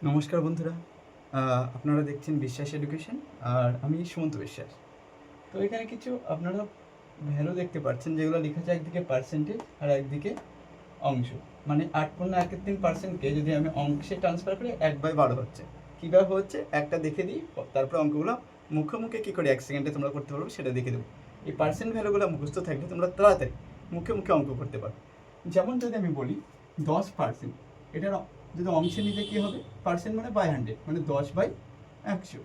নমস্কার বন্ধুরা। আপনারা দেখছেন বিশ্বাস এডুকেশন আর আমি সুমন্ত বিশ্বাস। তো এখানে কিছু আপনারা ভ্যালু দেখতে পাচ্ছেন যেগুলো লেখা আছে একদিকে পার্সেন্টেজ আর একদিকে অংশ। মানে 8.13%কে যদি আমি অংশে ট্রান্সফার করি 1/12 হচ্ছে। কীভাবে হচ্ছে একটা দেখে দিই, তারপরে অঙ্কগুলো মুখে মুখে কী করে 1 সেকেন্ডে তোমরা করতে পারবে সেটা দেখে দেবো। এই পার্সেন্ট ভ্যালুগুলো মুখস্থ থাকলে তোমরা তাড়াতাড়ি মুখে মুখে অঙ্ক করতে পারো। যেমন যদি আমি বলি 10%, এটার যদি অংশে নিতে কী হবে, পার্সেন্ট মানে বাই 100, মানে 10/100।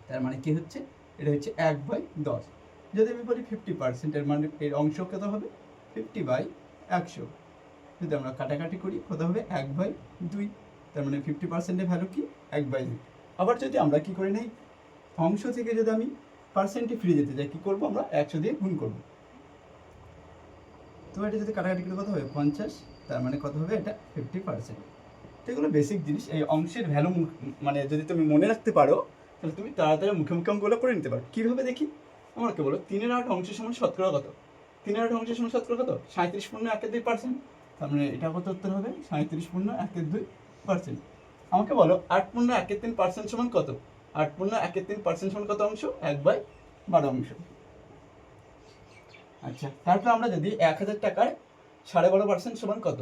তার মানে কী হচ্ছে, এটা হচ্ছে 1/10। যদি আমি বলি 50%, এর মানে এর অংশ কত হবে, 50/100। যদি আমরা কাটাকাটি করি কত হবে, 1/2। তার মানে 50%-এর ভ্যালু কি, 1/2। আবার যদি আমরা কী করে নেই, অংশ থেকে যদি আমি পার্সেন্টে ফিরে যেতে চাই, কী করবো, আমরা 100 দিয়ে গুণ করবো। তো এটা যদি কাটাকাটি করে কত হবে, 50। তার মানে কত হবে, এটা 50%। তো এগুলো বেসিক জিনিস। এই অংশের ভ্যালু মানে যদি তুমি মনে রাখতে পারো তাহলে তুমি তাড়াতাড়ি মুখে মুখে অঙ্কগুলো করে নিতে পারো। কীভাবে দেখি, আমাকে বলো 3/8 অংশের সমান শতকরা কত। 3/8 অংশের সমান শতকরা কত, 37.1/2%। তার মানে এটা কত উত্তর হবে, 37.1/2%। আমাকে বলো 8.1/3% সমান কত। 8.1/3% সমান কত অংশ, 1/12 অংশ। আচ্ছা, তারপর আমরা যদি 1000 টাকার 12.5% সমান কত।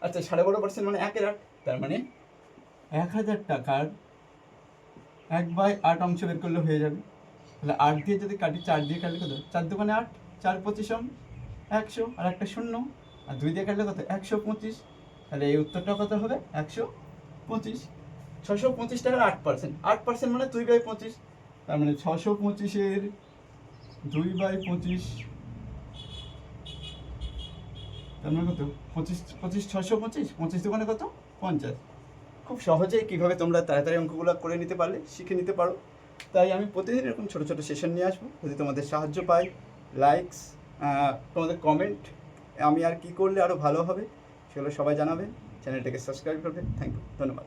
আচ্ছা, 12.5% মানে 1/8। তার মানে 1000 টাকার 1/8 অংশ বের করলে হয়ে যাবে। তাহলে 8 দিয়ে যদি কাটি, 4 দিয়ে কাটলে কত, 4 দোকানে 8, 4 25 100, আর একটা শূন্য, আর 2 দিয়ে কাটলে কত, 125। তাহলে এই উত্তরটা কত হবে, 125। 625 টাকার 8%, 8% মানে 2/25। তার মানে 625-এর 2/25, তার মানে কত, 25, 625, 25 দোকানে কত, 50। খুব সহজেই কীভাবে তোমরা তাড়াতাড়ি অঙ্কগুলো করে নিতে পারলে, শিখে নিতে পারো। তাই আমি প্রতিদিন এরকম ছোটো ছোটো সেশন নিয়ে আসবো। যদি তোমাদের সাহায্য পাই, লাইকস, তোমাদের কমেন্ট, আমি আর কী করলে আরও ভালো হবে সেগুলো সবাই জানাবেন। চ্যানেলটাকে সাবস্ক্রাইব করবেন। থ্যাংক ইউ, ধন্যবাদ।